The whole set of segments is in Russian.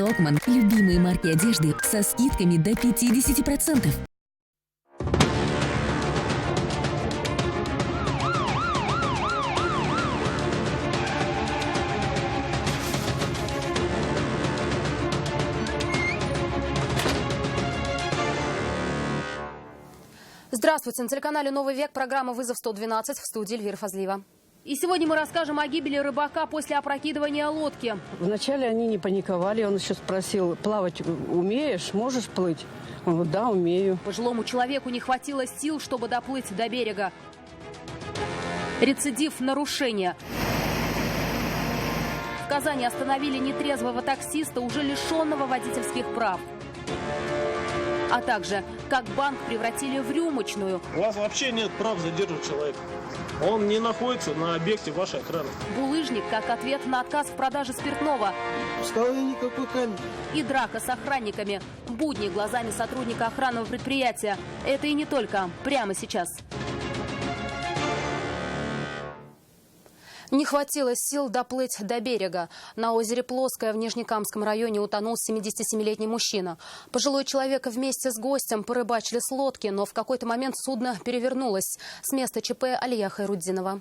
Толкман. Любимые марки одежды со скидками до 50%. Здравствуйте. На телеканале «Новый век» программа «Вызов 112» в студии Эльвира Фазлиева. И сегодня мы расскажем о гибели рыбака после опрокидывания лодки. Вначале они не паниковали. Он еще спросил: плавать умеешь, можешь плыть? Он говорит: да, умею. Пожилому человеку не хватило сил, чтобы доплыть до берега. Рецидив нарушения. В Казани остановили нетрезвого таксиста, уже лишенного водительских прав. А также, как банк превратили в рюмочную. У вас вообще нет прав задерживать человека. Он не находится на объекте вашей охраны. Булыжник как ответ на отказ в продаже спиртного. Никакой камеры. И драка с охранниками. Будни глазами сотрудника охранного предприятия. Это и не только. Прямо сейчас. Не хватило сил доплыть до берега. На озере Плоское в Нижнекамском районе утонул 77-летний мужчина. Пожилой человек вместе с гостем порыбачили с лодки, но в какой-то момент судно перевернулось. С места ЧП Алия Хайруддинова.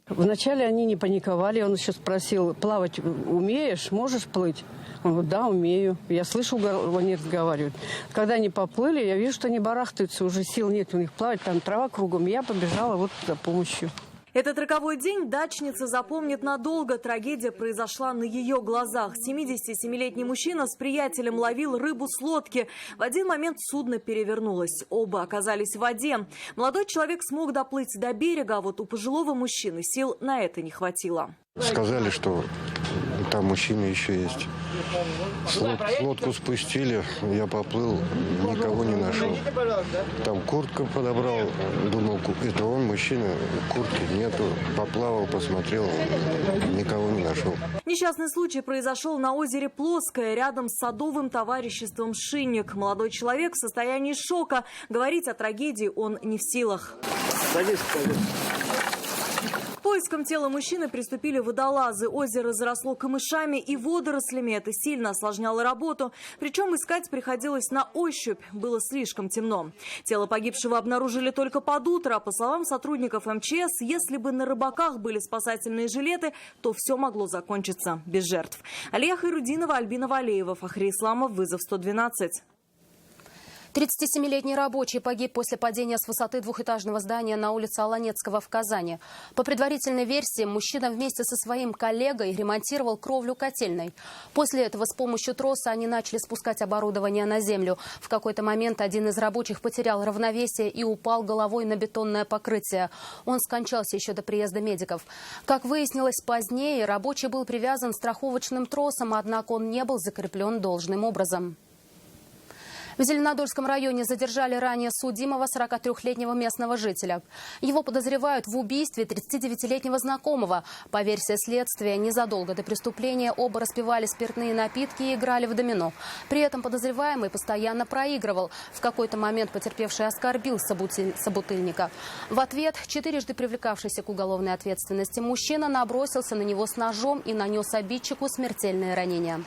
Вначале они не паниковали. Он еще спросил: плавать умеешь, можешь плыть? Он говорит: да, умею. Я слышу, они разговаривают. Когда они поплыли, я вижу, что они барахтаются, уже сил нет у них плавать, там трава кругом. Я побежала вот за помощью. Этот роковой день дачница запомнит надолго. Трагедия произошла на ее глазах. 77-летний мужчина с приятелем ловил рыбу с лодки. В один момент судно перевернулось. Оба оказались в воде. Молодой человек смог доплыть до берега, а вот у пожилого мужчины сил на это не хватило. Сказали, что там мужчина еще есть. Лодку спустили, я поплыл, никого не нашел. Там куртку подобрал, думал, это он, мужчина, куртки нету. Поплавал, посмотрел, никого не нашел. Несчастный случай произошел на озере Плоское, рядом с садовым товариществом «Шинник». Молодой человек в состоянии шока. Говорить о трагедии он не в силах. К поискам тела мужчины приступили водолазы. Озеро заросло камышами и водорослями. Это сильно осложняло работу. Причем искать приходилось на ощупь. Было слишком темно. Тело погибшего обнаружили только под утро. По словам сотрудников МЧС, если бы на рыбаках были спасательные жилеты, то все могло закончиться без жертв. Алия Хайруддинова, Альбина Валеева, Фахри Исламов, «Вызов 112». 37-летний рабочий погиб после падения с высоты двухэтажного здания на улице Аланецкого в Казани. По предварительной версии, мужчина вместе со своим коллегой ремонтировал кровлю котельной. После этого с помощью троса они начали спускать оборудование на землю. В какой-то момент один из рабочих потерял равновесие и упал головой на бетонное покрытие. Он скончался еще до приезда медиков. Как выяснилось позднее, рабочий был привязан страховочным тросом, однако он не был закреплен должным образом. В Зеленодольском районе задержали ранее судимого 43-летнего местного жителя. Его подозревают в убийстве 39-летнего знакомого. По версии следствия, незадолго до преступления оба распивали спиртные напитки и играли в домино. При этом подозреваемый постоянно проигрывал. В какой-то момент потерпевший оскорбил собутыльника. В ответ четырежды привлекавшийся к уголовной ответственности мужчина набросился на него с ножом и нанес обидчику смертельное ранение.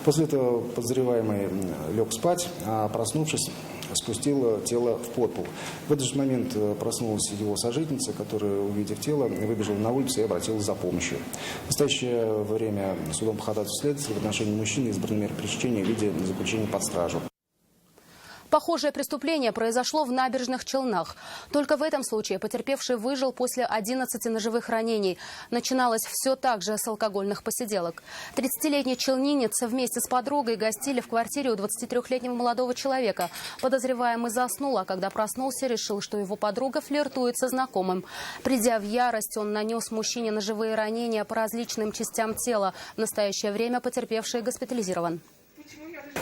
После этого подозреваемый лег спать, а проснувшись, спустил тело в подпол. В этот же момент проснулась его сожительница, которая, увидев тело, выбежала на улицу и обратилась за помощью. В настоящее время судом по ходатайству следствия в отношении мужчины избраны меры пресечения в виде заключения под стражу. Похожее преступление произошло в Набережных Челнах. Только в этом случае потерпевший выжил после 11 ножевых ранений. Начиналось все так же с алкогольных посиделок. 30-летний челнинец вместе с подругой гостили в квартире у 23-летнего молодого человека. Подозреваемый заснул, а когда проснулся, решил, что его подруга флиртует со знакомым. Придя в ярость, он нанес мужчине ножевые ранения по различным частям тела. В настоящее время потерпевший госпитализирован.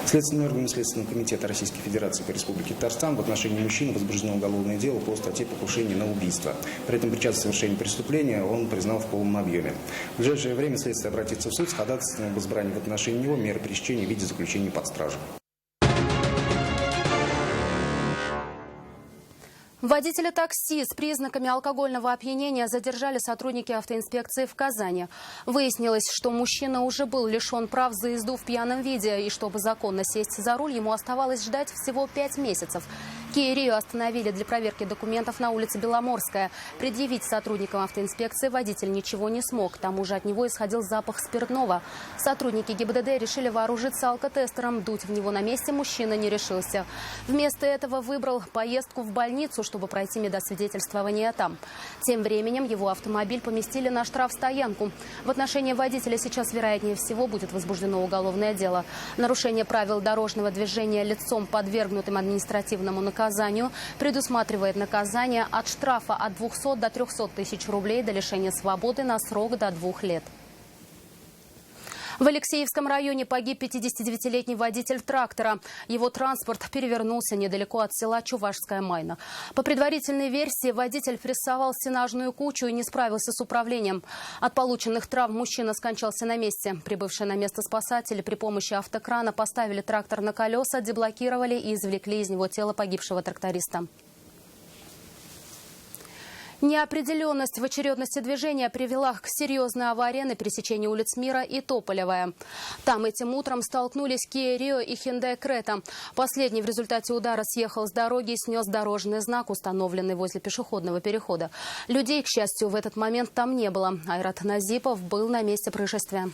Следственными органами Следственного комитета Российской Федерации по Республике Татарстан в отношении мужчины возбуждено уголовное дело по статье покушения на убийство. При этом причастность к совершению преступления он признал в полном объеме. В ближайшее время следствие обратится в суд с ходатайством об избрании в отношении него меры пресечения в виде заключения под стражу. Водителя такси с признаками алкогольного опьянения задержали сотрудники автоинспекции в Казани. Выяснилось, что мужчина уже был лишен прав за езду в пьяном виде, и чтобы законно сесть за руль, ему оставалось ждать всего 5 месяцев. Kia Rio остановили для проверки документов на улице Беломорская. Предъявить сотрудникам автоинспекции водитель ничего не смог. К тому же от него исходил запах спиртного. Сотрудники ГИБДД решили вооружиться алкотестером. Дуть в него на месте мужчина не решился. Вместо этого выбрал поездку в больницу, чтобы пройти медосвидетельствование там. Тем временем его автомобиль поместили на штрафстоянку. В отношении водителя сейчас, вероятнее всего, будет возбуждено уголовное дело. Нарушение правил дорожного движения лицом, подвергнутым административному наказанию, предусматривает наказание от штрафа от 200 до 300 тысяч рублей до лишения свободы на срок до 2 лет. В Алексеевском районе погиб 59-летний водитель трактора. Его транспорт перевернулся недалеко от села Чувашская Майна. По предварительной версии, водитель прессовал стенажную кучу и не справился с управлением. От полученных травм мужчина скончался на месте. Прибывшие на место спасатели при помощи автокрана поставили трактор на колеса, деблокировали и извлекли из него тело погибшего тракториста. Неопределенность в очередности движения привела к серьезной аварии на пересечении улиц Мира и Тополевая. Там этим утром столкнулись Kia Rio и Hyundai Creta. Последний в результате удара съехал с дороги и снес дорожный знак, установленный возле пешеходного перехода. Людей, к счастью, в этот момент там не было. Айрат Назипов был на месте происшествия.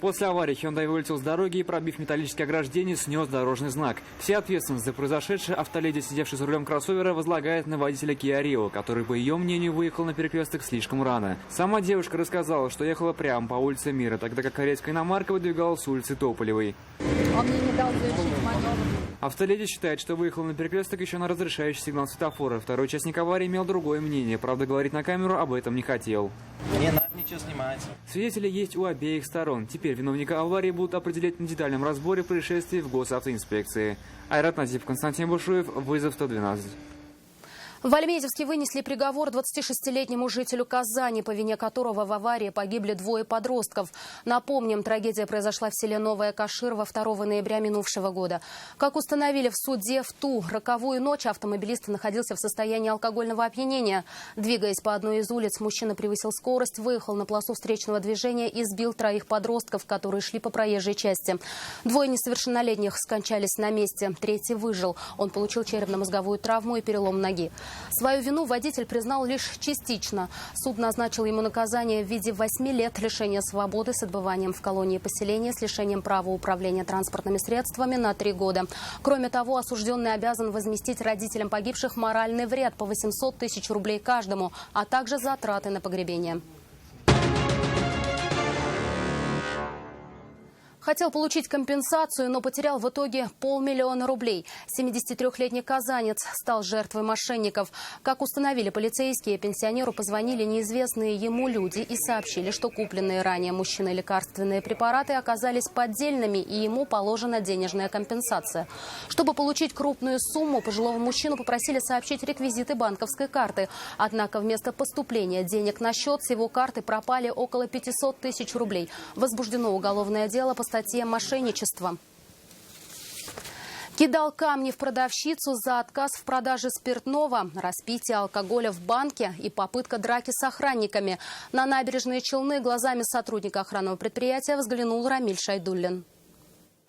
После аварии Hyundai вылетел с дороги и, пробив металлическое ограждение, снес дорожный знак. Вся ответственность за произошедшее автоледи, сидевший за рулем кроссовера, возлагает на водителя Kia Rio, который, по ее мнению, выехал на перекресток слишком рано. Сама девушка рассказала, что ехала прямо по улице Мира, тогда как корейская иномарка выдвигалась с улицы Тополевой. Он мне не дал завершить маневр. Автоледи считает, что выехал на перекресток еще на разрешающий сигнал светофора. Второй участник аварии имел другое мнение. Правда, говорить на камеру об этом не хотел. Не надо ничего снимать. Свидетели есть у обеих сторон. Теперь виновника аварии будут определять на детальном разборе происшествий в госавтоинспекции. Айрат Назипов, Константин Бушуев, вызов 112. В Альметьевске вынесли приговор 26-летнему жителю Казани, по вине которого в аварии погибли 2 подростков. Напомним, трагедия произошла в селе Новая Каширова 2 ноября минувшего года. Как установили в суде, в ту роковую ночь автомобилист находился в состоянии алкогольного опьянения. Двигаясь по одной из улиц, мужчина превысил скорость, выехал на полосу встречного движения и сбил 3 подростков, которые шли по проезжей части. 2 несовершеннолетних скончались на месте, 3 выжил. Он получил черепно-мозговую травму и перелом ноги. Свою вину водитель признал лишь частично. Суд назначил ему наказание в виде 8 лет лишения свободы с отбыванием в колонии поселения с лишением права управления транспортными средствами на 3 года. Кроме того, осужденный обязан возместить родителям погибших моральный вред по 800 тысяч рублей каждому, а также затраты на погребение. Хотел получить компенсацию, но потерял в итоге 500 000 рублей. 73-летний казанец стал жертвой мошенников. Как установили полицейские, пенсионеру позвонили неизвестные ему люди и сообщили, что купленные ранее мужчиной лекарственные препараты оказались поддельными и ему положена денежная компенсация. Чтобы получить крупную сумму, пожилого мужчину попросили сообщить реквизиты банковской карты. Однако вместо поступления денег на счет с его карты пропали около 500 тысяч рублей. Возбуждено уголовное дело по статье «Мошенничество». Кидал камни в продавщицу за отказ в продаже спиртного, распитие алкоголя в банке и попытка драки с охранниками. На набережные Челны глазами сотрудника охранного предприятия взглянул Рамиль Шайдуллин.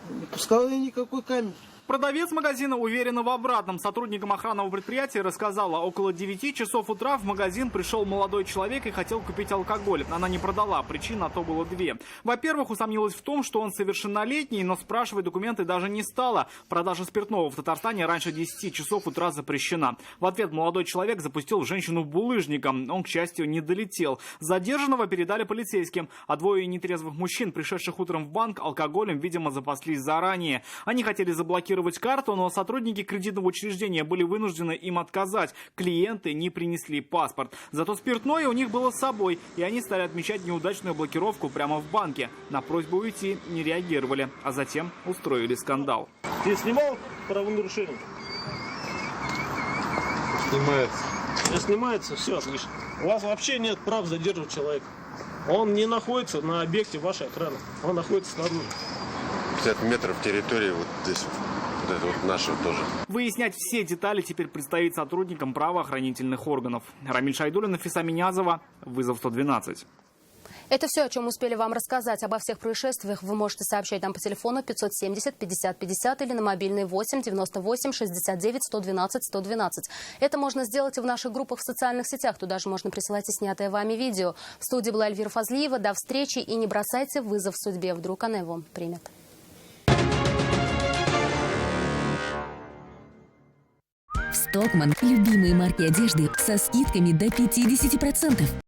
Не пускал я никакой камень. Продавец магазина уверена в обратном. Сотрудникам охранного предприятия рассказала, около 9 часов утра в магазин пришел молодой человек и хотел купить алкоголь. Она не продала, причин на то было 2. Во-первых, усомнилась в том, что он совершеннолетний, но спрашивать документы даже не стала. Продажа спиртного в Татарстане раньше 10 часов утра запрещена. В ответ молодой человек запустил женщину булыжником. Он, к счастью, не долетел. Задержанного передали полицейским, а 2 нетрезвых мужчин, пришедших утром в банк, алкоголем, видимо, запаслись заранее. Они хотели заблокировать карту, но сотрудники кредитного учреждения были вынуждены им отказать. Клиенты не принесли паспорт. Зато спиртное у них было с собой, и они стали отмечать неудачную блокировку прямо в банке. На просьбу уйти не реагировали, а затем устроили скандал. Ты снимал правонарушение? Снимается. Не снимается, все отлично. У вас вообще нет прав задерживать человека. Он не находится на объекте вашей охраны. Он находится снаружи. 50 метров территории вот здесь. это вот наши тоже. Выяснять все детали теперь предстоит сотрудникам правоохранительных органов. Рамиль Шайдуллин, Нафиса Минязова, «Вызов 112». Это все, о чем успели вам рассказать. Обо всех происшествиях вы можете сообщать нам по телефону 570 50 50 или на мобильный 8 98 69 112 112. Это можно сделать и в наших группах в социальных сетях. Туда же можно присылать и снятое вами видео. В студии была Эльвира Фазлиева. До встречи и не бросайте вызов судьбе. Вдруг она его примет. В Stockmann любимые марки одежды со скидками до 50%.